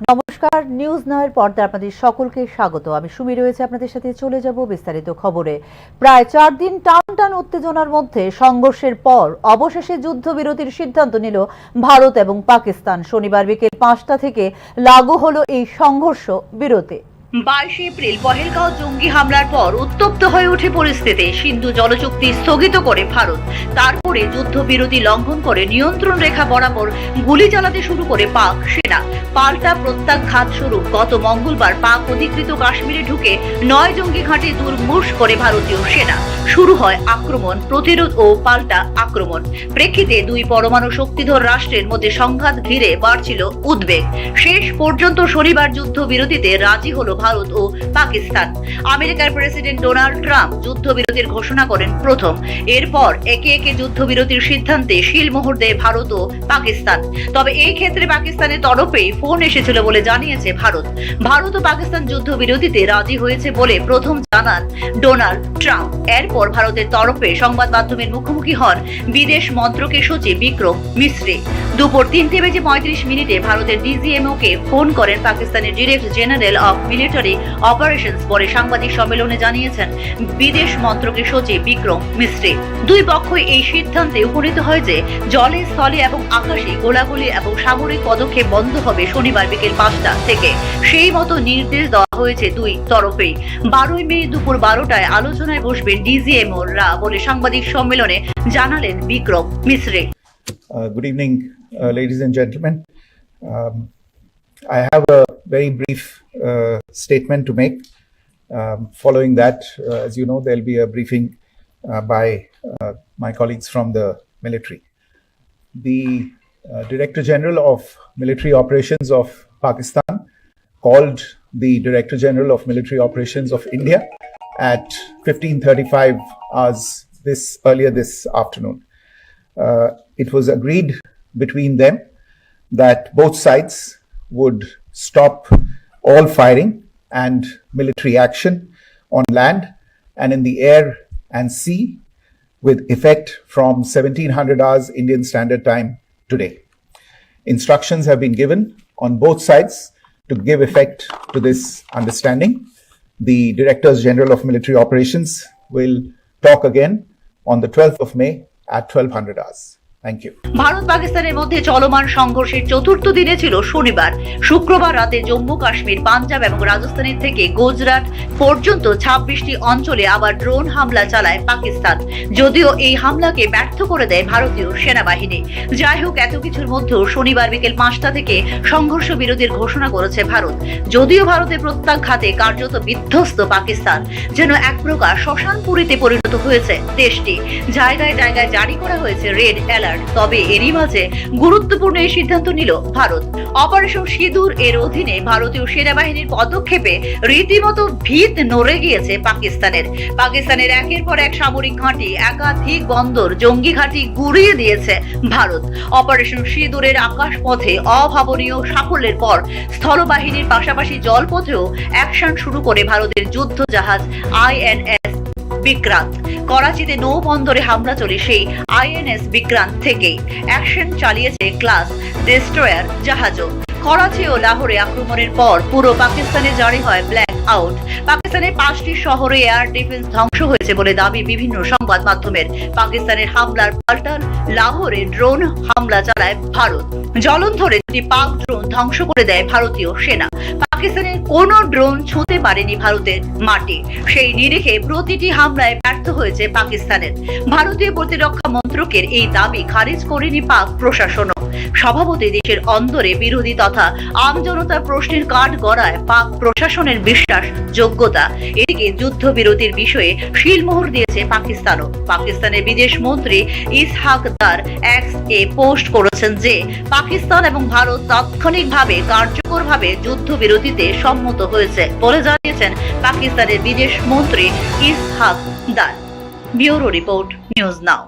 নমস্কার, নিউজ নাওয়ের পর্দায় আপনাদের সকলকে স্বাগত। আমি সুমি রয়েছে আপনাদের সাথে। চলে যাব বিস্তারিত খবরে। প্রায় 4 দিন টানটান উত্তেজনার মধ্যে সংঘর্ষের পর অবশেষে যুদ্ধবিরতির সিদ্ধান্ত নিল ভারত এবং পাকিস্তান। শনিবার বিকেল 5টা থেকে লাগু হলো এই সংঘর্ষ বিরতি। 22 এপ্রিল পহেলগাঁও জঙ্গি হামলার পর উত্তপ্ত হয়ে ওঠে পরিস্থিতি। সিন্ধু জলচুক্তি স্থগিত করে ভারত, তারপরে যুদ্ধবিরতি লঙ্ঘন করে নিয়ন্ত্রণ রেখা বরাবর গুলি চালাতে শুরু করে পাক সেনা। পাল্টা প্রত্যাঘাত স্বরূপ গত মঙ্গলবার পাক অধিকৃত কাশ্মীরে ঢুকে 9 জঙ্গি ঘাঁটি দুর্মূষ করে ভারতীয় সেনা। শুরু হয় আক্রমণ, প্রতিরোধ ও পাল্টা আক্রমণ। প্রেক্ষিতে দুই পরমাণু শক্তিধর রাষ্ট্রের মধ্যে সংঘাত ঘিরে বাড়ছিল উদ্বেগ। শেষ পর্যন্ত শনিবার যুদ্ধবিরতিতে রাজি হলো ভারত ও পাকিস্তান। আমেরিকার প্রেসিডেন্ট ডোনাল্ড ট্রাম্প যুদ্ধবিরতির ঘোষণা করেন প্রথম। এরপর একে একে যুদ্ধবিরতির সিদ্ধান্তে শিলমোহর দেয় ভারত ও পাকিস্তান। তবে এই ক্ষেত্রে পাকিস্তানের তরফেই ফোন এসেছিল বলে জানিয়েছে ভারত। ভারত ও পাকিস্তান যুদ্ধবিরতিতে রাজি হয়েছে বলে প্রথম জানান ডোনাল্ড ট্রাম্প। এরপর ভারতের তরফে সংবাদ মাধ্যমের মুখোমুখি হন বিদেশ মন্ত্রকের সচিব বিক্রম মিশ্রি। দুপুর 3:35 ভারতের ডিজিএমও কে ফোন করেন পাকিস্তানের director general of military operations. পরে সাংবাদিক সম্মেলনে জানিয়েছেন বিদেশ মন্ত্রকের সচিব বিক্রম মিশ্রি। দুই পক্ষই এই সিদ্ধান্তে উপনীত হয় যে জলে, স্থলে এবং আকাশে গোলাগুলি এবং সামরিক পদক্ষেপ বন্ধ হবে শনিবার বিকেল 5টা থেকে। সেই মতো নির্দেশ দেওয়া হয়েছে দুই তরফেই। 12 মে দুপুর 12টায় আলোচনায় বসবেন ডিজিএমও রা বলে সাংবাদিক সম্মেলনে জানালেন Vikram Misri. Good evening, ladies and gentlemen. I have a very brief statement to make. Following that, as you know, there'll be a briefing by my colleagues from the military. The Director General of Military Operations of Pakistan called the Director General of Military Operations of India at 15:35 hours earlier this afternoon. It was agreed between them that both sides would stop all firing and military action on land and in the air and sea with effect from 1700 hours Indian Standard Time today. Instructions have been given on both sides to give effect to this understanding. The Directors General of Military Operations will talk again on the 12th of May at 1200 hours. Thank you. Bharat পাকিস্তানের মধ্যে চলমান সংঘর্ষের চতুর্থ দিনে ছিল শনিবার। শুক্রবার রাতে জম্মু কাশ্মীর, পাঞ্জাব এবং রাজস্থানের থেকে গুজরাট পর্যন্ত 26টি অঞ্চলে আবার ড্রোন হামলা চালায় পাকিস্তান। যদিও এই হামলাকে ব্যর্থ করে দেয় ভারতীয় সেনাবাহিনী। যাই হোক, এত কিছুর মধ্যেও শনিবার বিকেল 5টা থেকে সংঘর্ষ বিরতির ঘোষণা করেছে ভারত। যদিও ভারতের প্রত্যাঘাতে কার্যত বিধ্বস্ত পাকিস্তান, যেন এক প্রকার শ্মশানপুরীতে পরিণত হয়েছে দেশটি। জায়গায় জায়গায় জারি করা হয়েছে রেড অ্যালার্ট। তবে এরই মাঝে গুরুত্বপূর্ণ এই সিদ্ধান্ত নিল ভারত। অপারেশন সিঁদুর এর অধীনে ভারতীয় সেনাবাহিনীর পদক্ষেপে রীতিমতো ভিত নড়ে গিয়েছে পাকিস্তানের একের পর এক সামরিক ঘাঁটি, একাধিক বন্দর, জঙ্গি ঘাঁটি গুড়িয়ে দিয়েছে ভারত। অপারেশন সিঁদুরের আকাশপথে অভাবনীয় সাফল্যের পর স্থলবাহিনীর পাশাপাশি জলপথেও অ্যাকশন শুরু করে ভারতের যুদ্ধ জাহাজ INS বিক্রান্ত। করাচিতে নৌ বন্দরে হামলা চলে সেই INS বিক্রান্ত থেকেই। অ্যাকশন চালিয়েছে ক্লাস ডেস্ট্রয়ার জাহাজও। করাচি ও লাহোরে আক্রমণের পর পুরো পাকিস্তানে জারি হয় ব্ল্যাক আউট। পাকিস্তানের 5টি শহরে এয়ার ডিফেন্স ধ্বংস হয়েছে বলে দাবি বিভিন্ন সংবাদ মাধ্যমের। পাকিস্তানের হামলার পাল্টা লাহোরে ড্রোন হামলা চালায় ভারত। জলন্ধরে দুটি পাক ড্রোন ধ্বংস করে দেয় ভারতীয় সেনা। পাকিস্তানের কোনো ড্রোন ছুঁতে পারেনি ভারতের মাটি। সেই নিরিখে প্রতিটি হামলায় ব্যর্থ হয়েছে পাকিস্তানের। ভারতীয় প্রতিরক্ষা মন্ত্রকের এই দাবি খারিজ করেনি পাক প্রশাসনও। স্বভাবতই দেশের অন্দরে বিরোধী তথা আমজনতার প্রশ্নের কাঠ গড়ায় পাক প্রশাসনের বিশ্বাস যোগ্যতা। এদিকে যুদ্ধবিরতির বিষয়ে শিলমোহর দিয়েছে পাকিস্তানও। পাকিস্তানের বিদেশ মন্ত্রী ইসহাক দার এক্স এ পোস্ট করেছেন যে পাকিস্তান এবং ভারত তাৎক্ষণিকভাবে কার্যকরভাবে যুদ্ধবিরতিতে সম্মত হয়েছে বলে জানিয়েছেন পাকিস্তানের বিদেশ মন্ত্রী ইসহাক দার। ব্যুরো রিপোর্ট, নিউজ নাও।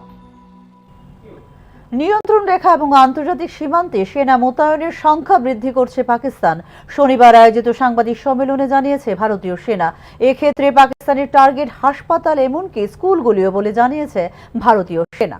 নিয়ন্ত্রণ রেখা এবং আন্তর্জাতিক সীমান্তে সেনা মোতায়েনের সংখ্যা বৃদ্ধি করছে পাকিস্তান। শনিবার আয়োজিত সাংবাদিক সম্মেলনে জানিয়েছে ভারতীয় সেনা। এক্ষেত্রে পাকিস্তানের টার্গেট হাসপাতাল, এমনকি স্কুলগুলিও বলে জানিয়েছে ভারতীয় সেনা।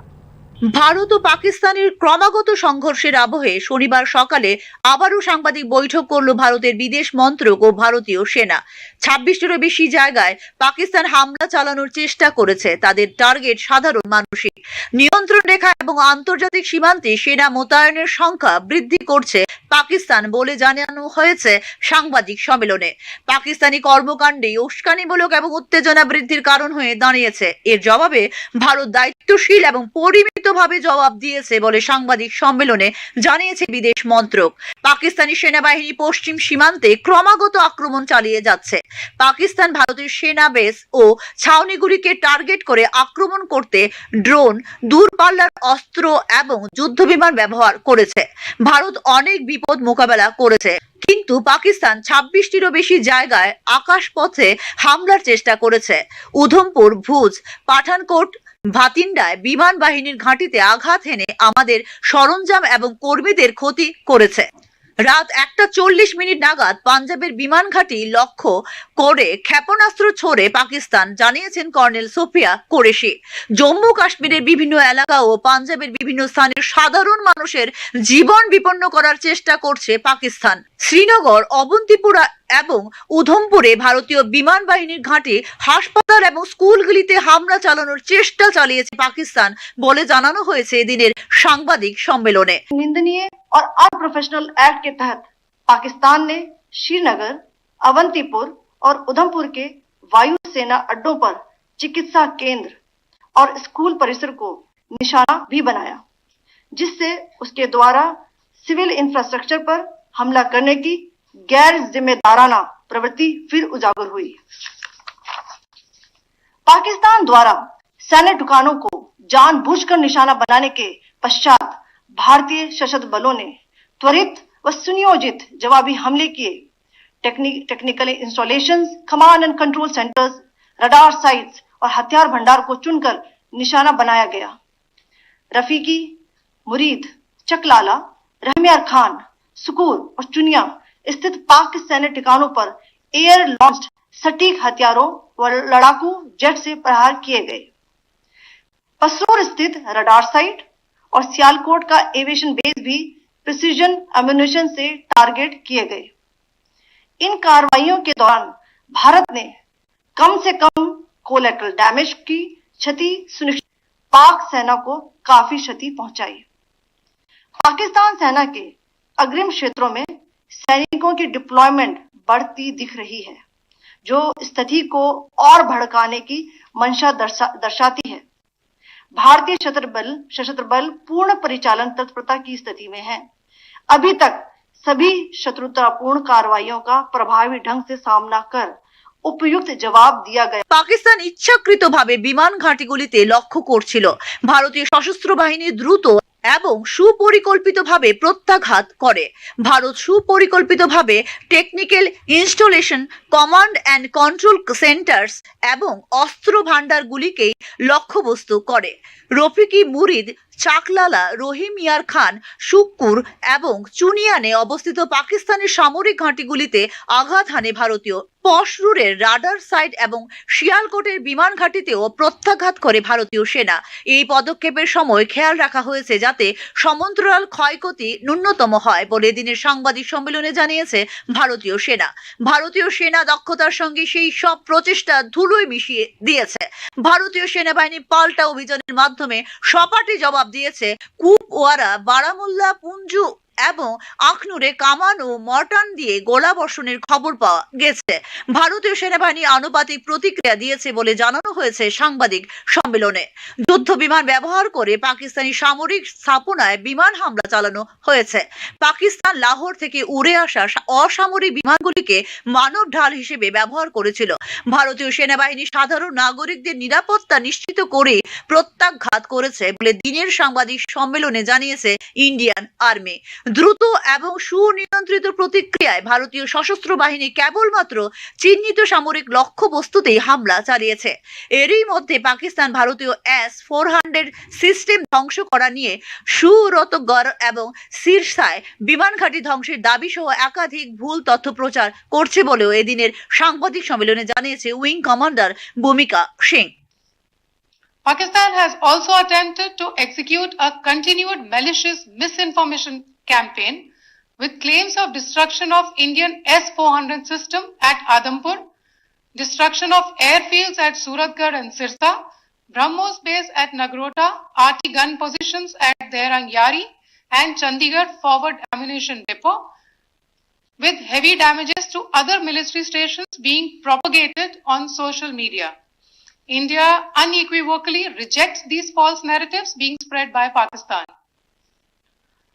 ভারত ও পাকিস্তানের ক্রমাগত সংঘর্ষের আবহে শনিবার সকালে আবারও সাংবাদিক বৈঠক করল ভারতের বিদেশ মন্ত্রক ও ভারতীয় সেনা। 26টিরও বেশি জায়গায় পাকিস্তান হামলা চালানোর চেষ্টা করেছে। তাদের টার্গেট সাধারণ মানুষই। নিয়ন্ত্রণ রেখা এবং আন্তর্জাতিক সীমান্তে সেনা মোতায়েনের সংখ্যা বৃদ্ধি করছে পাকিস্তান বলে জানানো হয়েছে সাংবাদিক সম্মেলনে। পাকিস্তানি কর্মকাণ্ডে উস্কানিমূলক এবং উত্তেজনা বৃদ্ধির কারণ হয়ে দাঁড়িয়েছে। এর জবাবে ভারত দায়িত্বশীল এবং পরিমিতভাবে জবাব দিয়েছে বলে সাংবাদিক সম্মেলনে জানিয়েছে বিদেশ মন্ত্রক। পাকিস্তানি সেনাবাহিনী পশ্চিম সীমান্তে ক্রমাগত আক্রমণ চালিয়ে যাচ্ছে। পাকিস্তান ভারতের সেনা বেস ও ছাউনিগুলিকে টার্গেট করে আক্রমণ করতে ড্রোন, দূরপাল্লার অস্ত্র এবং যুদ্ধবিমান ব্যবহার করেছে। ভারত অনেক বিপদ মোকাবেলা করেছে, কিন্তু পাকিস্তান 26টিরও বেশি জায়গায় আকাশপথে হামলার চেষ্টা করেছে। উধমপুর, ভুজ, পাঠানকোট, ভাতিন্ডায় বিমান বাহিনীর ঘাঁটিতে আঘাত হেনে আমাদের সরঞ্জাম এবং কর্মীদের ক্ষতি করেছে। রাত 1:40 নাগাদ পাঞ্জাবের বিমান ঘাঁটি লক্ষ্য করে ক্ষেপণাস্ত্র ছোড়ে পাকিস্তান, জানিয়েছেন কর্নেল সোফিয়া কোরেশি। জম্মু কাশ্মীরের বিভিন্ন এলাকা ও পাঞ্জাবের বিভিন্ন স্থানের সাধারণ মানুষের জীবন বিপন্ন করার চেষ্টা করছে পাকিস্তান। শ্রীনগর, অবন্তিপুরা এবং উধমপুরে ভারতীয় বিমান বাহিনীর ঘাঁটি, হাসপাতাল এবং স্কুলগুলিতে হামলা চালানোর চেষ্টা চালিয়েছে পাকিস্তান বলে জানানো হয়েছে এদিনের সাংবাদিক সম্মেলনে। निंदनीय और अनप्रोफेशनल एक्ट के तहत पाकिस्तान ने श्रीनगर, अवंतीपुर और उधमपुर के वायु सेना अड्डों पर चिकित्सा केंद्र और स्कूल परिसर को निशाना भी बनाया, जिससे उसके द्वारा सिविल इंफ्रास्ट्रक्चर पर हमला करने की गैर जिम्मेदाराना प्रवृत्ति फिर उजागर हुई। पाकिस्तान द्वारा सैन्य ठिकानों को जानबूझकर निशाना बनाने के पश्चात भारतीय सशस्त्र बलों ने त्वरित व सुनियोजित जवाबी हमले किए। Technical installations, command and control centres, radar sites और हथियार भंडार को चुनकर निशाना बनाया गया। रफीकी, मुरीद, चकलाला, रहमियार खान, सुकूर और चुनिया स्थित पाक सैन्य ठिकानों पर एयर लॉन्च्ड सटीक हथियारों व लड़ाकू जेट से प्रहार किए गए। पसरूर स्थित रडार साइट और सियालकोट का एविएशन बेस भी प्रिसीजन एम्युनिशन से टारगेट किए गए। इन कार्रवाइयों के दौरान भारत ने कम से कम कोलैटरल डैमेज की क्षति सुनिश्चित, पाक सेना को काफी क्षति पहुंचाई। पाकिस्तान सेना के अग्रिम क्षेत्रों में सैनिकों की डिप्लॉयमेंट बढ़ती दिख रही है, जो स्थिति को और भड़काने की मंशा दर्शाती है। भारतीय सशस्त्र बल पूर्ण परिचालन तत्परता की स्थिति में है। अभी तक सभी शत्रुतापूर्ण कार्रवाइयों का प्रभावी ढंग से सामना कर উপযুক্ত জবাব দিয়া গয়া। পাকিস্তান ইচ্ছাকৃতভাবে বিমান ঘাঁটিগুলিতে লক্ষ্য করছিল। ভারতীয় সশস্ত্র বাহিনী দ্রুত এবং সুপরিকল্পিতভাবে প্রত্যাঘাত করে। ভারত সুপরিকল্পিতভাবে technical installation, command and control centres এবং অস্ত্র ভান্ডারগুলিকেই লক্ষ্যবস্তু করে। রফিকি, মুরিদ, চাকলালা, রহিম ইয়ার খান, শুক্কুর এবং চুনিয়ানে অবস্থিত পাকিস্তানের সামরিক ঘাঁটিগুলিতে আঘাত হানে ভারতীয়। পশরুরের রাডার সাইট এবং শিয়ালকোটের বিমান ঘাঁটিতেও প্রত্যাঘাত করে ভারতীয় সেনা। এই পদক্ষেপের সময় খেয়াল রাখা হয়েছে যাতে সমান্তরাল ক্ষয়ক্ষতি ন্যূনতম হয় বলে দিনের সাংবাদিক সম্মেলনে জানিয়েছে ভারতীয় সেনা। ভারতীয় সেনা দক্ষতার সঙ্গে সেই সব প্রচেষ্টা ধুলোয় মিশিয়ে দিয়েছে। ভারতীয় সেনাবাহিনী পাল্টা অভিযানের মাধ্যমে সপাটে জবাব দিয়েছে। কুপওয়ারা, বারামুল্লা, পুঞ্জু এবং আখনুরে কামান ও মর্টার দিয়ে গোলাবর্ষণের খবর পাওয়া গেছে। ভারতীয় সেনাবাহিনী আনুপাতিক প্রতিক্রিয়া দিয়েছে বলে জানানো হয়েছে সাংবাদিক সম্মেলনে। যুদ্ধ বিমান ব্যবহার করে পাকিস্তানি সামরিক স্থাপনায় বিমান হামলা চালানো হয়েছে। পাকিস্তান লাহোর থেকে উড়ে আসা অসামরিক বিমানগুলিকে মানব ঢাল হিসেবে ব্যবহার করেছিল। ভারতীয় সেনাবাহিনী সাধারণ নাগরিকদের নিরাপত্তা নিশ্চিত করে প্রত্যাঘাত করেছে বলে দিনের সাংবাদিক সম্মেলনে জানিয়েছে ইন্ডিয়ান আর্মি। দ্রুত এবং সুনিয়ন্ত্রিত প্রতিক্রিয়ায় ভারতীয় সশস্ত্র বাহিনী কেবলমাত্র চিহ্নিত সামরিক লক্ষ্যবস্তুতেই হামলা চালিয়েছে। এরই মধ্যে পাকিস্তান ভারতীয় S-400 সিস্টেম ধ্বংস করা নিয়ে সুরতগড় এবং সিরসায় বিমান ঘাঁটি ধ্বংসের দাবি সহ একাধিক ভুল তথ্য প্রচার করছে বলেও এদিনের সাংবাদিক সম্মেলনে জানিয়েছে উইং কমান্ডার ভূমিকা Singh. Pakistan has also attempted to execute a continued malicious misinformation campaign with claims of destruction of Indian S-400 system at Adampur, destruction of airfields at Suratgarh and Sirsa, BrahMos base at Nagrota, RT gun positions at Derang Yari and Chandigarh forward ammunition depot, with heavy damages to other military stations being propagated on social media. India unequivocally rejects these false narratives being spread by Pakistan.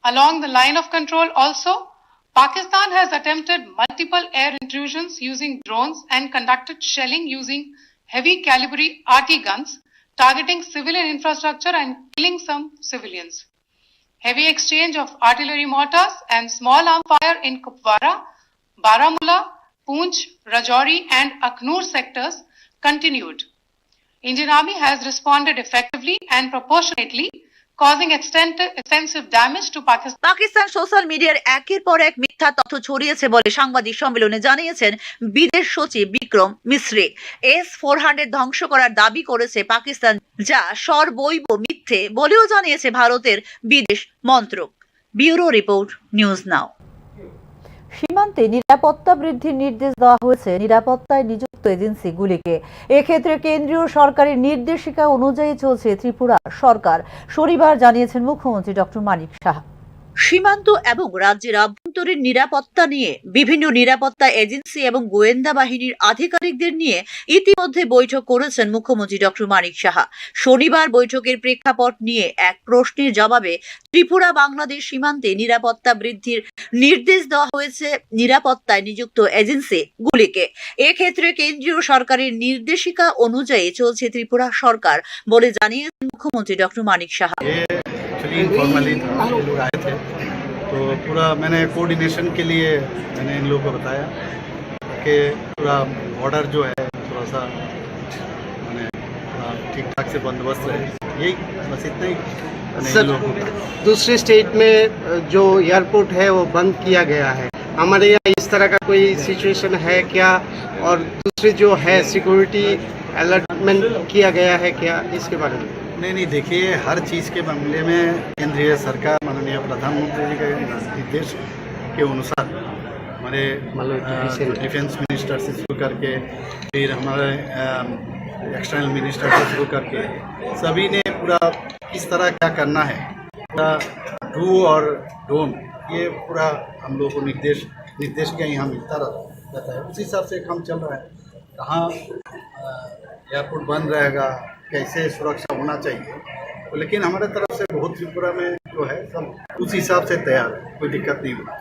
Along the line of control also, Pakistan has attempted multiple air intrusions using drones and conducted shelling using heavy caliber RT guns, targeting civilian infrastructure and killing some civilians. Heavy exchange of artillery mortars and small arm fire in Kupwara, Baramulla, Poonch, Rajouri and Akhnur sectors continued. Indian Army has responded effectively and proportionately, causing extensive damage to Pakistan. Pakistan social মিডিয়ার একের পর এক মিথ্যা তথ্য ছড়িয়েছে বলে সাংবাদিক সম্মেলনে জানিয়েছেন বিদেশ সচিব বিক্রম মিশ্রি। S-400 ধ্বংস করার দাবি করেছে পাকিস্তান, যা সর্বৈব মিথ্যে বলেও জানিয়েছে ভারতের বিদেশ মন্ত্রক। ব্যুরো রিপোর্ট, নিউজ নাও। সীমান্তে নিরাপত্তা বৃদ্ধির নির্দেশ দেওয়া হয়েছে নিরাপত্তায় নিযুক্ত এজেন্সিগুলিকে। এক্ষেত্রে কেন্দ্রীয় সরকারের নির্দেশিকা অনুযায়ী চলছে ত্রিপুরা সরকার, শনিবার জানিয়েছেন মুখ্যমন্ত্রী ডক্টর মানিক সাহা। সীমান্ত এবং রাজ্যের আভ্যন্তরীণ নিরাপত্তা নিয়ে বিভিন্ন নিরাপত্তা এজেন্সি এবং গোয়েন্দা বাহিনীর আধিকারিকদের নিয়ে ইতিমধ্যে বৈঠক করেছেন মুখ্যমন্ত্রী ডক্টর মানিক সাহা। শনিবার বৈঠকের প্রেক্ষাপট নিয়ে এক প্রশ্নের জবাবে ত্রিপুরা বাংলাদেশ সীমান্তে নিরাপত্তা বৃদ্ধির নির্দেশ দেওয়া হয়েছে নিরাপত্তায় নিযুক্ত এজেন্সিগুলিকে। এক্ষেত্রে কেন্দ্রীয় সরকারের নির্দেশিকা অনুযায়ী চলছে ত্রিপুরা সরকার বলে জানিয়েছেন মুখ্যমন্ত্রী ডক্টর মানিক সাহা। इनफॉर्मली लोग आए थे, तो पूरा मैंने कोऑर्डिनेशन के लिए मैंने इन लोगों को बताया कि पूरा बॉर्डर जो है थोड़ा सा मैंने ठीक ठाक से बंदोबस्त रहे, यही बस इतना ही मैंने इन लोगों को। दूसरे स्टेट में जो एयरपोर्ट है वो बंद किया गया है, हमारे यहाँ इस तरह का कोई सिचुएशन है क्या, और दूसरी जो है सिक्योरिटी अलर्टमेंट किया गया है क्या, इसके बारे में? नहीं देखिए, हर चीज़ के मामले में केंद्रीय सरकार माननीय प्रधानमंत्री जी के निर्देश के अनुसार हमारे डिफेंस मिनिस्टर से शुरू करके फिर हमारे एक्सटर्नल मिनिस्टर से शुरू करके सभी ने पूरा किस तरह क्या करना है, पूरा डू और डोंट, ये पूरा हम लोग को निर्देश के यहाँ मिलता रहता है। उसी हिसाब से काम चल रहा है। कहाँ एयरपोर्ट बंद रहेगा, कैसे सुरक्षा होना चाहिए, तो लेकिन हमारे तरफ से बहुत त्रिपुरा में जो है सब उस हिसाब से तैयार है, कोई दिक्कत नहीं होती।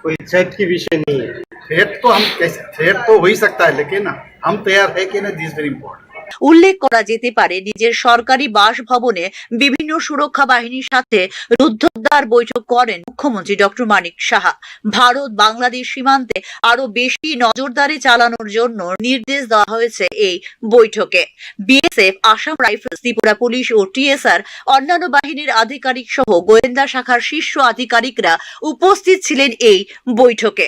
कोई थ्रेट की विषय नहीं है। थ्रेट तो हो ही सकता है, लेकिन हम तैयार है कि नहीं, दिस वेरी इम्पोर्टेंट। উল্লেখ করা যেতে পারে, নিজের সরকারি বাসভবনে বিভিন্ন সুরক্ষা বাহিনীর সাথে রুদ্ধদ্বার বৈঠক করেন মুখ্যমন্ত্রী ডক্টর মানিক সাহা। ভারত বাংলাদেশ সীমান্তে আরো বেশি নজরদারি চালানোর জন্য নির্দেশ দেওয়া হয়েছে এই বৈঠকে। BSF, Assam rifles, Tripura police ও টিএসআর অন্যান্য বাহিনীর আধিকারিক সহ গোয়েন্দা শাখার শীর্ষ আধিকারিকরা উপস্থিত ছিলেন এই বৈঠকে।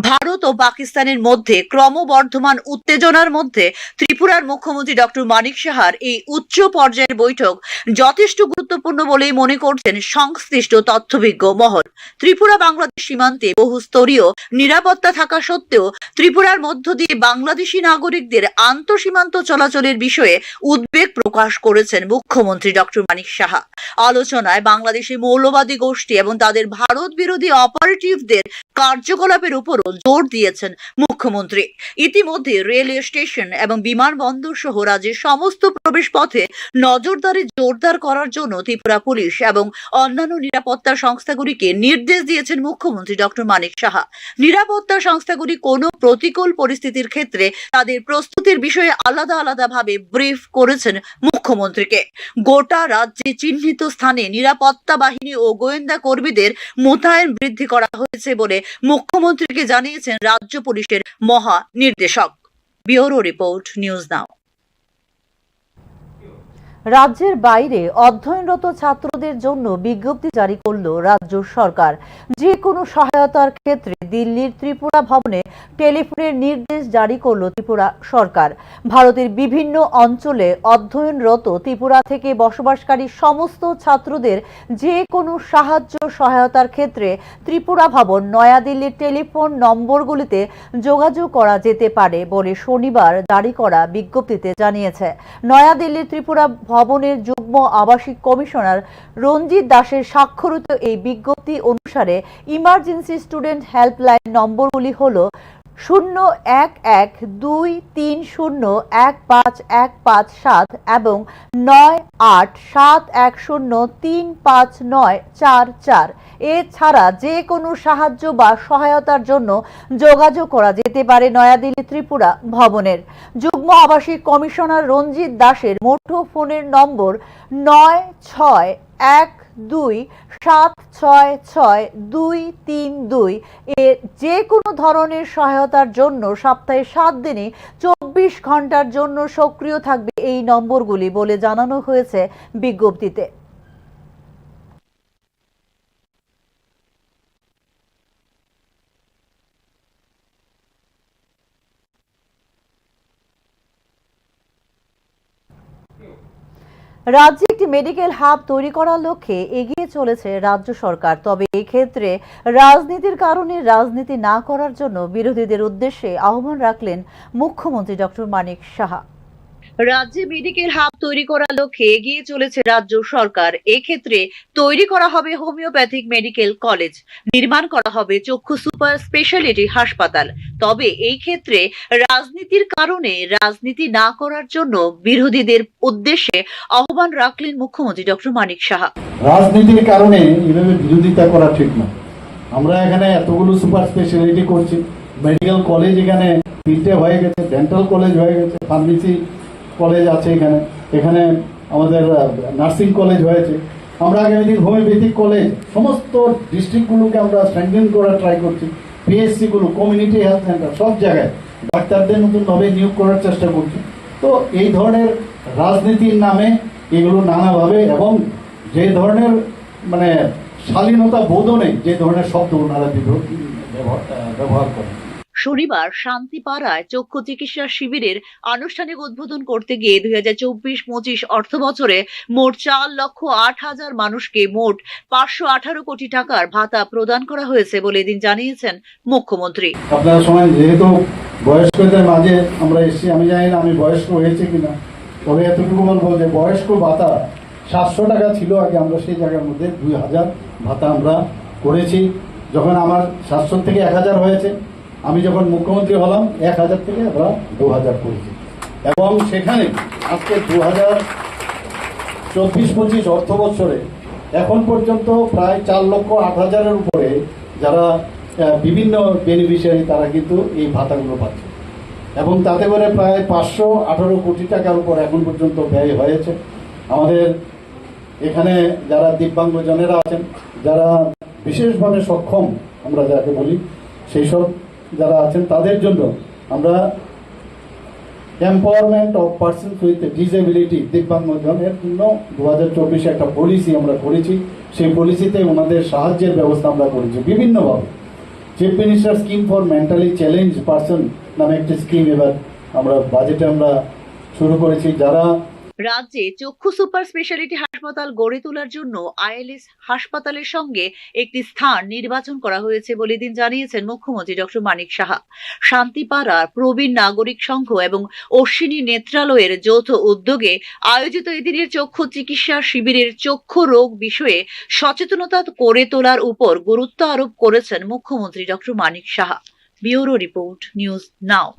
ভারত ও পাকিস্তানের মধ্যে ক্রমবর্ধমান উত্তেজনার মধ্যে ত্রিপুরার মুখ্যমন্ত্রী ডক্টর মানিক সাহার এই উচ্চ পর্যায়ের বৈঠক যথেষ্ট গুরুত্বপূর্ণ বলেই মনে করছেন সংশ্লিষ্ট তথ্যভিজ্ঞ মহল। ত্রিপুরা বাংলাদেশ সীমান্তে বহুস্তরীয় নিরাপত্তা থাকা সত্ত্বেও ত্রিপুরার মধ্য দিয়ে বাংলাদেশি নাগরিকদের আন্তঃসীমান্ত চলাচলের বিষয়ে উদ্বেগ প্রকাশ করেছেন মুখ্যমন্ত্রী ডক্টর মানিক সাহা। আলোচনায় বাংলাদেশের মৌলবাদী গোষ্ঠী এবং তাদের ভারত বিরোধী অপারেটিভদের কার্যকলাপের উপরও জোর দিয়েছেন মুখ্যমন্ত্রী। ইতিমধ্যে রেলওয়ে স্টেশন এবং বিমানবন্দর সহ রাজ্যের সমস্ত প্রবেশ পথে নজরদারি জোরদার করার জন্য ত্রিপুরা পুলিশ এবং অন্যান্য নিরাপত্তা সংস্থাগুলিকে নির্দেশ দিয়েছেন মুখ্যমন্ত্রী ডক্টর মানিক সাহা। নিরাপত্তা সংস্থাগুলি কোনো প্রতিকূল পরিস্থিতির ক্ষেত্রে তাদের প্রস্তুতির বিষয়ে আলাদাভাবে ব্রিফ করেছেন মুখ্যমন্ত্রীকে। গোটা রাজ্যে চিহ্নিত স্থানে নিরাপত্তা বাহিনী ও গোয়েন্দা কর্মীদের মোতায়েন বৃদ্ধি করা হয়েছে বলে মুখ্যমন্ত্রীকে জানিয়েছেন রাজ্য পুলিশের মহা নির্দেশক। ব্যুরো রিপোর্ট, নিউজ নাও। রাজ্যের বাইরে অধ্যয়নরত ছাত্রদের জন্য বিজ্ঞপ্তি জারি করল রাজ্য সরকার। যে কোনো সহায়তার ক্ষেত্রে দিল্লির ত্রিপুরা ভবনে টেলিফোনের নির্দেশ জারি করল ত্রিপুরা সরকার। ভারতের বিভিন্ন অঞ্চলে অধ্যয়নরত ত্রিপুরা থেকে বসবাসকারী সমস্ত ছাত্রদের যে কোনো সাহায্য সহায়তার ক্ষেত্রে ত্রিপুরা ভবন নয়াদিল্লির টেলিফোন নম্বরগুলিতে যোগাযোগ করা যেতে পারে বলে শনিবার জারি করা বিজ্ঞপ্তিতে জানিয়েছে। নয়াদিল্লির ত্রিপুরা ভবনের যুগ্ম আবাসিক কমিশনার রঞ্জিত দাসের স্বাক্ষরিত এই বিজ্ঞপ্তি অনুসারে ইমার্জেন্সি স্টুডেন্ট হেল্পলাইন নম্বরগুলি হল 01123015157 এবং 9871035944। এছাড়া যে কোনো সাহায্য বা সহায়তার জন্য যোগাযোগ করা যেতে পারে নয়াদিল্লি ত্রিপুরা ভবনের। যুগ্ম আবাসিক কমিশনার রঞ্জিত দাসের মুঠোফোনের নম্বর 9612766232। এর যে কোনো ধরনের সহায়তার জন্য সপ্তাহে 7 দিনে 24 ঘন্টার জন্য সক্রিয় থাকবে এই নম্বরগুলি বলে জানানো হয়েছে বিজ্ঞপ্তিতে। রাজ্যে একটি মেডিকেল হাব তৈরি করার লক্ষ্যে এগিয়ে চলেছে রাজ্য সরকার। তবে এই ক্ষেত্রে রাজনীতির কারণে রাজনীতি না করার জন্য বিরোধীদের উদ্দেশ্যে আহ্বান রাখলেন মুখ্যমন্ত্রী ডক্টর মানিক সাহা। রাজ্যে মেডিকেল হাব তৈরি করার লক্ষ্যে এগিয়ে চলেছে রাজ্য সরকার। এক্ষেত্রে তৈরি করা হবে হোমিওপ্যাথিক মেডিকেল কলেজ, নির্মাণ করা হবে চক্ষু সুপার স্পেশালিটি হাসপাতাল। তবে এই ক্ষেত্রে রাজনীতির কারণে রাজনীতি না করার জন্য বিরোধীদের উদ্দেশ্যে আহ্বান রাখলেন মুখ্যমন্ত্রী ডক্টর মানিক সাহা। রাজনীতির কারণে এভাবে বিরোধিতা করা ঠিক না। আমরা এখানে এতগুলো সুপার স্পেশালিটি করছি, মেডিকেল কলেজ এখানে 3টে হয়ে গেছে, ডেন্টাল কলেজ হয়ে গেছে, ফার্মেসি কলেজ আছে এখানে, এখানে আমাদের নার্সিং কলেজ হয়েছে। আমরা আগামী দিন হোমিওপ্যাথিক কলেজ সমস্ত ডিস্ট্রিক্টগুলোকে আমরা স্ট্রেংথেন করার ট্রাই করছি। পিএসসিগুলো, কমিউনিটি হেলথ সেন্টার, সব জায়গায় ডাক্তারদের নতুনভাবে নিয়োগ করার চেষ্টা করছি। তো এই ধরনের রাজনীতির নামে এগুলো নানাভাবে এবং যে ধরনের মানে শালীনতা বোধনে যে ধরনের শব্দ ওনারা ব্যবহার করেন। শনিবার শান্তিপাড়ায় চক্ষু চিকিৎসা শিবিরের আনুষ্ঠানিক উদ্বোধন করতে গিয়ে 2024-25 অর্থ বছরে মোট 4,08,000 মানুষকে মোট 518 কোটি টাকার ভাতা প্রদান করা হয়েছে বলে এদিন জানিয়েছেন মুখ্যমন্ত্রী। আপনার সময় যেহেতু বয়স্কদের মাঝে আমরা এসেছি, আমি জানি না আমি বয়স্ক হয়েছে কিনা, তবে এতটুকু বলবো যে বয়স্ক ভাতা 700 টাকা ছিল আগে, আমরা সেই জায়গার মধ্যে 2000 ভাতা আমরা করেছি। যখন আমার 700 থেকে 1000 হয়েছে, আমি যখন মুখ্যমন্ত্রী হলাম 1000 থেকে আমরা 2000 করেছি। এবং সেখানে আজকে 2024-25 অর্থ বছরে এখন পর্যন্ত প্রায় 4,08,000-এর উপরে যারা বিভিন্ন বেনিফিশিয়ারি তারা কিন্তু এই ভাতাগুলো পাচ্ছে এবং তাতে করে প্রায় 518 কোটি টাকার উপর এখন পর্যন্ত ব্যয় হয়েছে। আমাদের এখানে যারা দিব্যাঙ্গজনেরা আছেন, যারা বিশেষভাবে সক্ষম আমরা যাকে বলি, সেই সব যারা আছেন তাদের জন্য আমরা empowerment of persons with disability, দিব্যাঙ্গজনের জন্য 2024 একটা পলিসি আমরা করেছি। সেই পলিসিতে ওনাদের সাহায্যের ব্যবস্থা আমরা করেছি বিভিন্নভাবে। Chief minister scheme for mentally challenge person নামে একটি স্কিম এবার আমরা বাজেটে আমরা শুরু করেছি। যারা রাজ্যে চক্ষু সুপার স্পেশালিটি হাসপাতাল গড়ে তোলার জন্য আইএলএস হাসপাতালের সঙ্গে একটি স্থান নির্বাচন করা হয়েছে বলে দিন জানিয়েছেন মুখ্যমন্ত্রী ডক্টর মানিক সাহা। শান্তিপাড়ার প্রবীণ নাগরিক সংঘ এবং অশ্বিনী নেত্রালয়ের যৌথ উদ্যোগে আয়োজিত এদিনের চক্ষু চিকিৎসা শিবিরের চক্ষু রোগ বিষয়ে সচেতনতা করে তোলার উপর গুরুত্ব আরোপ করেছেন মুখ্যমন্ত্রী doctor Manik Saha. Bureau report, news now.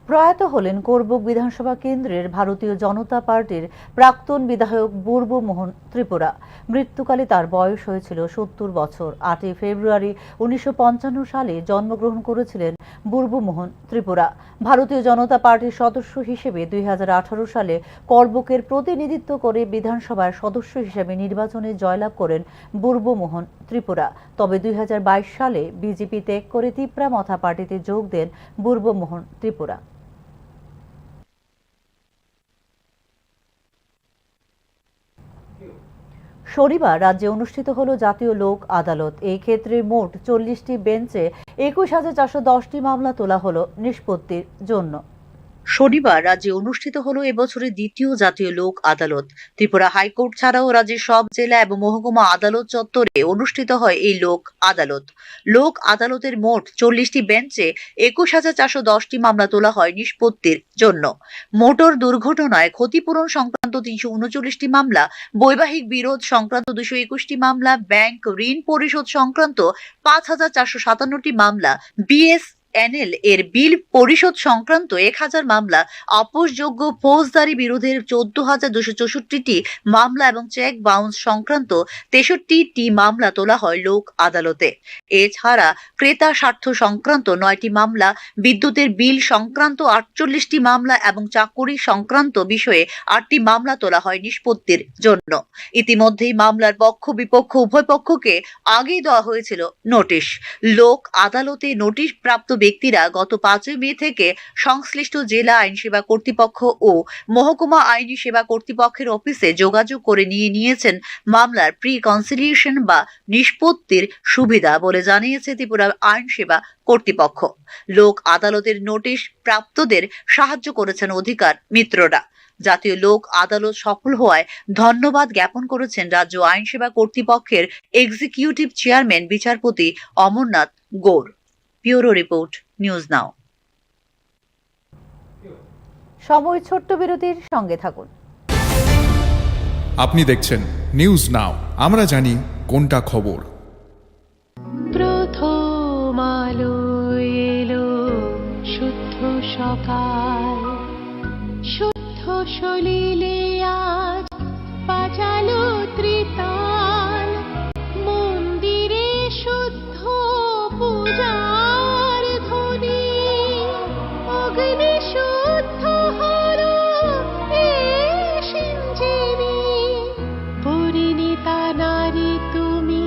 প্রয়াত হলেন করবুক বিধানসভা কেন্দ্রের ভারতীয় জনতা পার্টির প্রাক্তন বিধায়ক বুর্বু মোহন ত্রিপুরা। মৃত্যুকালে তার বয়স হয়েছিল 70 বছর। 8 ফেব্রুয়ারি 1955 সালে জন্মগ্রহণ করেছিলেন বুর্বু মোহন ত্রিপুরা। ভারতীয় জনতা পার্টির সদস্য হিসেবে 2018 সালে করবুকের প্রতিনিধিত্ব করে বিধানসভার সদস্য হিসেবে নির্বাচনে জয়লাভ করেন বুর্বু মোহন ত্রিপুরা। তবে 2022 সালে বিজেপি ত্যাগ করে তিপ্রা মথা পার্টিতে যোগ দেন বুর্বু মোহন ত্রিপুরা। শনিবার রাজ্যে অনুষ্ঠিত হলো জাতীয় লোক আদালত। এই ক্ষেত্রে মোট 40টি বেঞ্চে 21,410টি মামলা তোলা হলো নিষ্পত্তির জন্য। শনিবার রাজ্যে অনুষ্ঠিত হলো এবছরের দ্বিতীয় জাতীয় লোক আদালত। ত্রিপুরা হাইকোর্ট ছাড়াও রাজ্যের সব জেলা এবং মহকুমা আদালত চত্বরে অনুষ্ঠিত হয় এই লোক আদালত। লোক আদালতের মোট 40টি বেঞ্চে 21,410টি মামলা তোলা হয় নিষ্পত্তির জন্য। মোটর দুর্ঘটনায় ক্ষতিপূরণ সংক্রান্ত 339টি মামলা, বৈবাহিক বিরোধ সংক্রান্ত 221টি মামলা, ব্যাংক ঋণ পরিশোধ সংক্রান্ত 5,457টি মামলা, BSNL এর বিল পরিশোধ সংক্রান্ত 1000 মামলা, আপোষযোগ্য ফৌজদারি বিরোধের 14,264টি মামলা এবং চেক বাউন্স সংক্রান্ত 63টি মামলা তোলা হয় লোক আদালতে। এছাড়া ক্রেতা স্বার্থ সংক্রান্ত 9টি মামলা, বিদ্যুতের বিল সংক্রান্ত 48টি মামলা এবং চাকুরি সংক্রান্ত বিষয়ে 8টি মামলা তোলা হয় নিষ্পত্তির জন্য। ইতিমধ্যেই মামলার পক্ষ বিপক্ষ উভয় পক্ষকে আগেই দেওয়া হয়েছিল নোটিশ। লোক আদালতে নোটিশ প্রাপ্ত ব্যক্তিরা গত 5 মে থেকে সংশ্লিষ্ট জেলা আইন সেবা কর্তৃপক্ষ ও মহকুমা আইনি সেবা কর্তৃপক্ষের অফিসে যোগাযোগ করে নিয়েছেন মামলার প্রি কনসিলিয়েশন বা নিষ্পত্তির সুবিধা বলে জানিয়েছে ত্রিপুরা আইন সেবা কর্তৃপক্ষ। লোক আদালতের নোটিশ প্রাপ্তদের সাহায্য করেছেন অধিকার মিত্ররা। জাতীয় লোক আদালত সফল হওয়ায় ধন্যবাদ জ্ঞাপন করেছেন রাজ্য আইন সেবা কর্তৃপক্ষের এক্সিকিউটিভ চেয়ারম্যান বিচারপতি Amarnath Gaur. Bureau report, news now. সময় ছোট্ট বিরতির সঙ্গে থাকুন। আপনি দেখছেন নিউজ নাও, আমরা জানি কোনটা খবর। প্রথম আলো এলো শুদ্ধ সকাল, শুদ্ধ সলিলে আজ বাজালো ত্রিতাল, মন্দিরে শুদ্ধ পূজার ধ্বনি, অগ্নি শুদ্ধ হলো সিঞ্জিনী, পরিণীতা নারী তুমি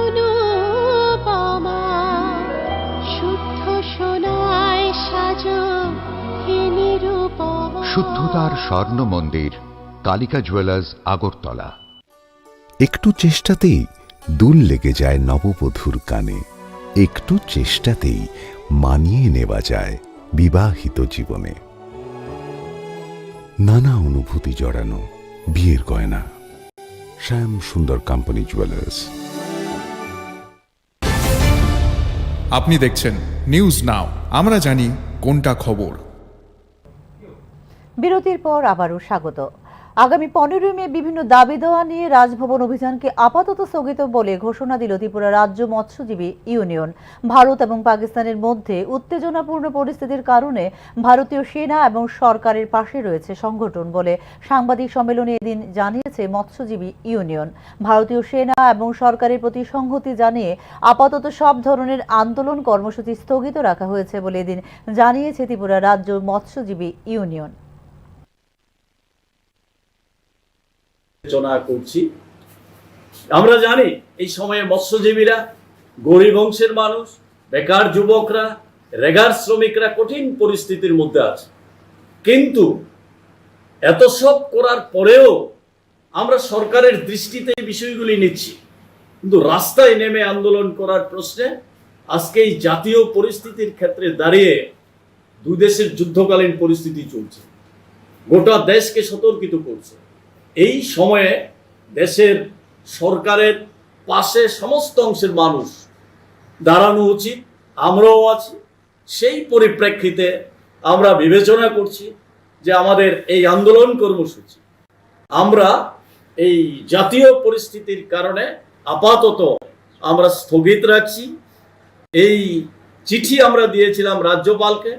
অনুপমা, শুদ্ধ সোনায় সাজো হে নিরুপমা। শুদ্ধতার স্বর্ণ মন্দির, কালিকা জুয়েলার্স, আগরতলা। একটু চেষ্টাতেই দুল লেগে যায় নববধূর কানে, একটু চেষ্টাতেই মানিয়ে নেওয়া যায় বিবাহিত জীবনে। নানা অনুভূতি জড়ানো বিয়ের গয়না, শ্যাম সুন্দর কোম্পানি জুয়েলার্স। আপনি দেখছেন নিউজ নাও, আমরা জানি কোনটা খবর। বিরতির পর আবারও স্বাগত। আগামী 15 মে বিভিন্ন দাবি দেওয়া নিয়ে রাজভবন অভিযানকে আপাতত স্থগিত বলে ঘোষণা দিল ত্রিপুরা রাজ্য মৎস্যজীবী ইউনিয়ন। ভারত এবং পাকিস্তানের মধ্যে উত্তেজনাপূর্ণ পরিস্থিতির কারণে ভারতীয় সেনা এবং সরকারের পাশে রয়েছে সংগঠন বলে সাংবাদিক সম্মেলনে এদিন জানিয়েছে মৎস্যজীবী ইউনিয়ন। ভারতীয় সেনা এবং সরকারের প্রতি সংহতি জানিয়ে আপাতত সব ধরনের আন্দোলন কর্মসূচি স্থগিত রাখা হয়েছে বলে এদিন জানিয়েছে ত্রিপুরা রাজ্য মৎস্যজীবী ইউনিয়ন। করছি আমরা জানি এই সময়ে মৎস্যজীবীরা, গরিব অংশের মানুষ, বেকার যুবকরা, রেগার শ্রমিকরা কঠিন পরিস্থিতির মধ্যে আছে। কিন্তু এত সব করার পরেও আমরা সরকারের দৃষ্টিতে এই বিষয়গুলি নিচ্ছি, কিন্তু রাস্তায় নেমে আন্দোলন করার প্রশ্নে আজকে এই জাতীয় পরিস্থিতির ক্ষেত্রে দাঁড়িয়ে দুই দেশের যুদ্ধকালীন পরিস্থিতি চলছে, গোটা দেশকে সতর্কিত করছে। এই সময়ে দেশের সরকারের পাশে সমস্ত অংশের মানুষ দাঁড়ানো উচিত, আমরাও আছি। সেই পরিপ্রেক্ষিতে আমরা বিবেচনা করছি যে আমাদের এই আন্দোলন কর্মসূচি আমরা এই জাতীয় পরিস্থিতির কারণে আপাতত আমরা স্থগিত রাখছি। এই চিঠি আমরা দিয়েছিলাম রাজ্যপালকে,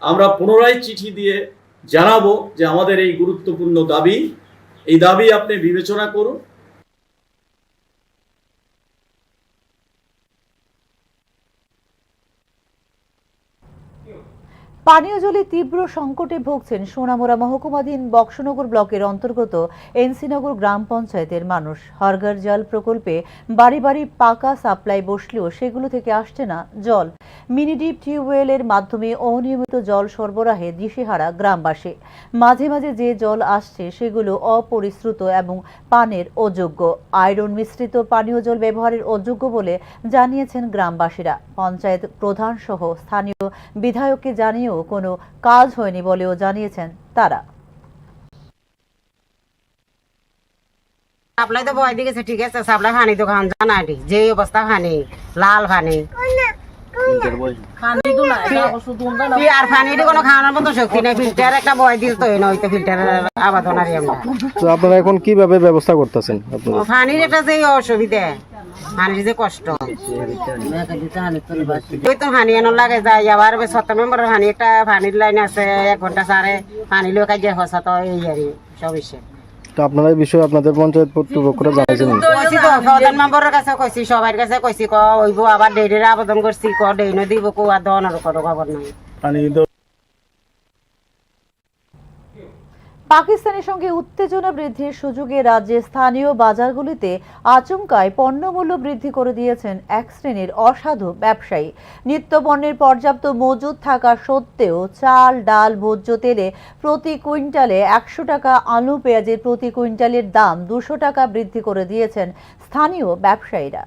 আমরা পুনরায় চিঠি দিয়ে জানাবো যে আমাদের এই গুরুত্বপূর্ণ দাবি, এই দাবি আপনি বিবেচনা করুন। পানীয় জলে তীব্র সংকটে ভুগছেন সোনামুড়া মহকুমাধীন বক্সনগর ব্লকের অন্তর্গত এনসিনগর গ্রাম পঞ্চায়েতের মানুষ। হরঘর জল প্রকল্পে বাড়ি বাড়ি পাকা সাপ্লাই বসলেও সেগুলো থেকে আসছে না জল। মিনিডিপ টিউবওয়েলের মাধ্যমে অনিয়মিত জল সরবরাহে দিশেহারা গ্রামবাসী। মাঝে মাঝে যে জল আসছে সেগুলো অপরিশ্রুত এবং পানের অযোগ্য, আয়রন মিশ্রিত পানীয় জল ব্যবহারের অযোগ্য বলে জানিয়েছেন গ্রামবাসীরা। পঞ্চায়েত প্রধান সহ স্থানীয় বিধায়ককে জানিয়েও কোনো কাজ হয়নি বলেও জানিয়েছেন তারা। সাপ্লাই তো বয় দিকে ঠিক আছে, সাপ্লাই পানি তো খান জানা যে অবস্থা পানি লাল পানি আর পানিটি কোনো খাওয়ানোর মতো শক্তি নেই। ফিল্টার একটা বয় দিল তো নয়তো ফিল্টারের আবাদনারি আমরা। তো আপনারা এখন কিভাবে ব্যবস্থা করতেছেন? পানির একটা যে অসুবিধা, পানির যে কষ্ট, ওই তো পানি এনে লাগে যায়। আবার 7 মেম্বারের পানি একটা পানির লাইন আছে, 1 ঘন্টা সারে পানি লোক কাজে হসা তো এই আর সমস্যা। তো আপনারা এই বিষয়ে আপনাদের পঞ্চায়েত কর্তৃপক্ষরা জানাইছেন? কইছি তো প্রধান মেম্বারের কাছে কইছি, সবার কাছে কইছি, হইব আবার ডেইরির আবেদন করছি, ডেইন দিব কো আর দনের কোনো খবর নাই। পাকিস্তানের সঙ্গে উত্তেজনা বৃদ্ধির সুযোগে রাজ্যের স্থানীয় বাজারগুলিতে আচমকায় পণ্যমূল্য বৃদ্ধি করে দিয়েছেন এক শ্রেণীর অসাধু ব্যবসায়ী। নিত্যপণ্যের পর্যাপ্ত মজুদ থাকা সত্ত্বেও চাল, ডাল, ভোজ্য তেলে প্রতি কুইন্টালে 100 টাকা, আলু পেঁয়াজের প্রতি কুইন্টালের দাম 200 টাকা বৃদ্ধি করে দিয়েছেন স্থানীয় ব্যবসায়ীরা।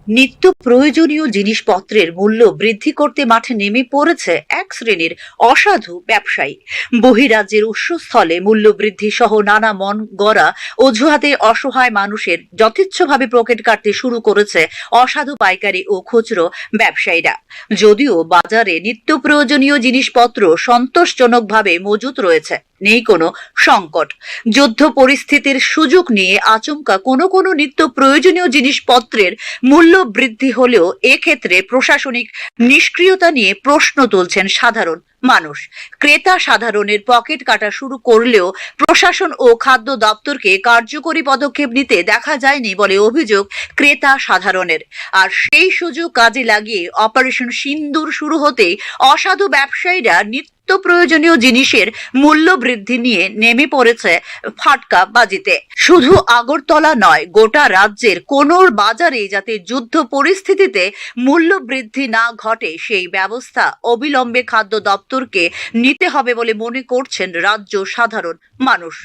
নিত্য প্রয়োজনীয় জিনিসপত্রের মূল্য বৃদ্ধি করতে মাঠে নেমে পড়েছে এক শ্রেণীর অসাধু ব্যবসায়ী। বহিরাজ্যের উৎসস্থলে মূল্য বৃদ্ধি সহ নানা মন গড়া অজুহাতে অসহায় মানুষের যথেচ্ছভাবে পকেট কাটতে শুরু করেছে অসাধু পাইকারি ও খুচরো ব্যবসায়ীরা। যদিও বাজারে নিত্য প্রয়োজনীয় জিনিসপত্র সন্তোষজনকভাবে মজুত রয়েছে, নেই কোনো সংকট। যুদ্ধ পরিস্থিতির সুযোগ নিয়ে আচমকা কোনো নিত্য প্রয়োজনীয় জিনিসপত্রের মূল্য বৃদ্ধি হলেও এক্ষেত্রে প্রশাসনিক নিষ্ক্রিয়তা নিয়ে প্রশ্ন তুলছেন সাধারণ মানুষ। ক্রেতা সাধারণের পকেট কাটা শুরু করলেও প্রশাসন ও খাদ্য দপ্তরকে কার্যকরী পদক্ষেপ নিতে দেখা যায়নি বলে অভিযোগ ক্রেতা সাধারণের। আর সেই সুযোগ কাজে লাগিয়ে অপারেশন সিন্দুর শুরু হতেই অসাধু ব্যবসায়ীরা নিত্য প্রয়োজনীয় জিনিসের মূল্য বৃদ্ধি নিয়ে নেমে পড়েছে ফাটকা বাজিতে। শুধু আগরতলা নয়, গোটা রাজ্যের কোন বাজারে যাতে যুদ্ধ পরিস্থিতিতে মূল্য বৃদ্ধি না ঘটে সেই ব্যবস্থা অবিলম্বে খাদ্য দপ্তরকে নিতে হবে বলে মনে করছেন রাজ্য সাধারণ মানুষ।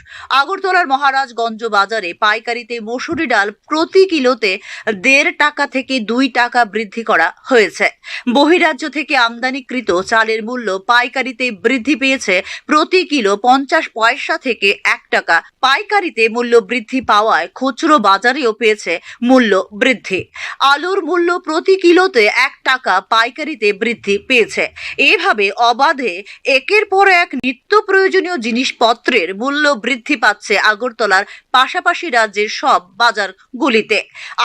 আগরতলার মহারাজগঞ্জ বাজারে পাইকারিতে মসুরি ডাল প্রতি কিলোতে 1.5 টাকা থেকে 2 টাকা বৃদ্ধি করা হয়েছে। বহিরাজ্য থেকে আমদানিকৃত চালের মূল্য পাইকারিতে বৃদ্ধি পেয়েছে প্রতি কিলো 50 পয়সা থেকে 1 টাকা। পাইকারিতে মূল্য বৃদ্ধি পাওয়ায় খুচরো বাজারেও পেয়েছে মূল্য বৃদ্ধি। আলুর মূল্য প্রতি কিলোতে 1 টাকা পাইকারিতে বৃদ্ধি পেয়েছে। এভাবে অবাধে একের পর এক নিত্য প্রয়োজনীয় জিনিসপত্রের মূল্য বৃদ্ধি পাচ্ছে আগরতলার পাশাপাশি রাজ্যের সব বাজারগুলিতে।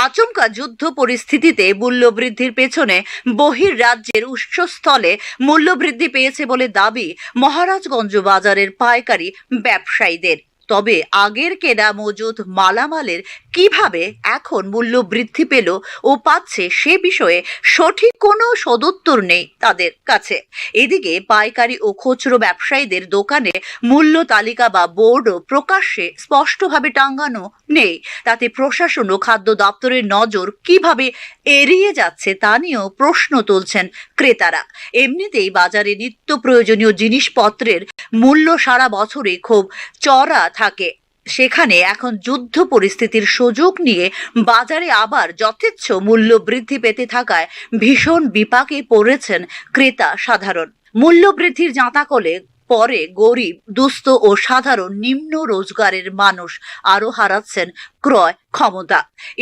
আচমকা যুদ্ধ পরিস্থিতিতে মূল্য বৃদ্ধির পেছনে বহির রাজ্যের উৎসস্থলে মূল্য বৃদ্ধি পেয়েছে বলে দাবি মহারাজগঞ্জ বাজারের পাইকারি ব্যবসায়ীদের। তবে আগের কেনা মজুদ মালামালের কিভাবে এখন মূল্য বৃদ্ধি পেল ও পাচ্ছে সে বিষয়ে সঠিক কোনো সদুত্তর নেই তাদের কাছে। এদিকে পাইকারি ও খুচরো ব্যবসায়ীদের দোকানে মূল্য তালিকা বা বোর্ডও প্রকাশ্যে স্পষ্টভাবে টাঙানো নেই। তাতে প্রশাসন ও খাদ্য দপ্তরের নজর কিভাবে এড়িয়ে যাচ্ছে তা নিয়েও প্রশ্ন তুলছেন ক্রেতারা। এমনিতেই বাজারে নিত্য প্রয়োজনীয় জিনিসপত্রের মূল্য সারা বছরে খুব চড়া থাকে, সেখানে এখন যুদ্ধ পরিস্থিতির সুযোগ নিয়ে বাজারে আবার যথেচ্ছ মূল্য বৃদ্ধি পেতে থাকায় ভীষণ বিপাকে পড়েছেন ক্রেতা সাধারণ। মূল্য বৃদ্ধির জাঁতাকলে পরে গরিব, দুস্থ ও সাধারণ নিম্ন রোজগারের মানুষ আরো হারাচ্ছেন ক্রয় ক্ষমতা।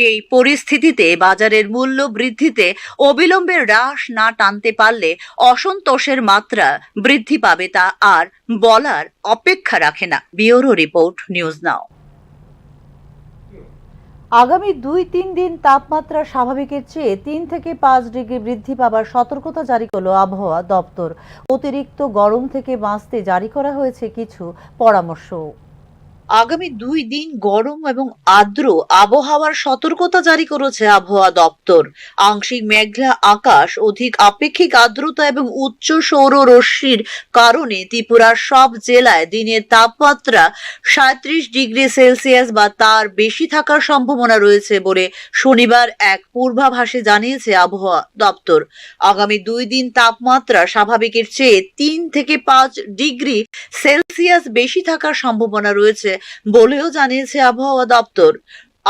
এই পরিস্থিতিতে বাজারের মূল্য বৃদ্ধিতে অবিলম্বে হ্রাস না টানতে পারলে অসন্তোষের মাত্রা বৃদ্ধি পাবে তা আর বলার অপেক্ষা রাখে না। ব্যুরো রিপোর্ট, নিউজ নাও। আগামী 2-3 দিন তাপমাত্রা স্বাভাবিকের চেয়ে 3 থেকে 5 ডিগ্রি বৃদ্ধি পাবার সতর্কতা জারি করল আবহাওয়া দপ্তর। অতিরিক্ত গরম থেকে বাঁচতে জারি করা হয়েছে কিছু পরামর্শ। আগামী 2 দিন গরম এবং আর্দ্র আবহাওয়ার সতর্কতা জারি করেছে আবহাওয়া দপ্তর। আংশিক মেঘলা আকাশ, অধিক আপেক্ষিক আর্দ্রতা এবং উচ্চ সৌর রশ্মির কারণে ত্রিপুরার সব জেলায় দিনের তাপমাত্রা 37 ডিগ্রি সেলসিয়াস বা তার বেশি থাকার সম্ভাবনা রয়েছে বলে শনিবার এক পূর্বাভাসে জানিয়েছে আবহাওয়া দপ্তর। আগামী 2 দিন তাপমাত্রা স্বাভাবিকের চেয়ে 3 থেকে 5 ডিগ্রি সেলসিয়াস বেশি থাকার সম্ভাবনা রয়েছে বলেও জানিয়েছে আবহাওয়া দপ্তর।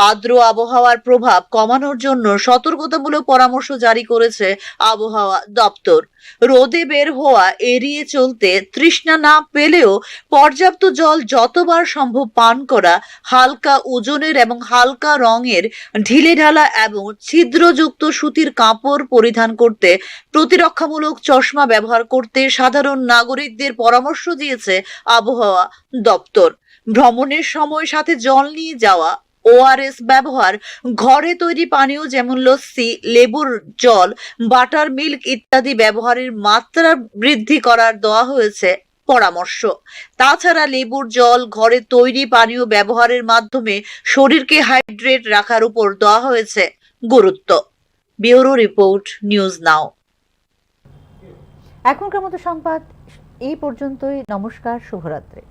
আর্দ্র আবহাওয়ার প্রভাব কমানোর জন্য সতর্কতামূলক পরামর্শ জারি করেছে আবহাওয়া দপ্তর। রোদে বের হওয়া এড়িয়ে চলতে, তৃষ্ণা না পেলেও পর্যাপ্ত জল যতবার সম্ভব পান করা, হালকা ওজনের এবং হালকা রঙের ঢিলেঢালা এবং ছিদ্রযুক্ত সুতির কাপড় পরিধান করতে, প্রতিরক্ষামূলক চশমা ব্যবহার করতে সাধারণ নাগরিকদের পরামর্শ দিয়েছে আবহাওয়া দপ্তর। ভ্রমণের সময় সাথে জল নিয়ে যাওয়া, ওআরএস ব্যবহার, ঘরে তৈরি পানীয় যেমন লস্যি, লেবুর জল, বাটার মিল্ক ইত্যাদি ব্যবহারের মাত্রা বৃদ্ধি করার দেওয়া হয়েছে পরামর্শ। তাছাড়া লেবুর জল, ঘরে তৈরি পানীয় ব্যবহারের মাধ্যমে শরীরকে হাইড্রেট রাখার উপর দেওয়া হয়েছে গুরুত্ব। ব্যুরো রিপোর্ট, নিউজ নাও। এখনকার মতো সংবাদ এই পর্যন্তই। নমস্কার, শুভরাত্রি।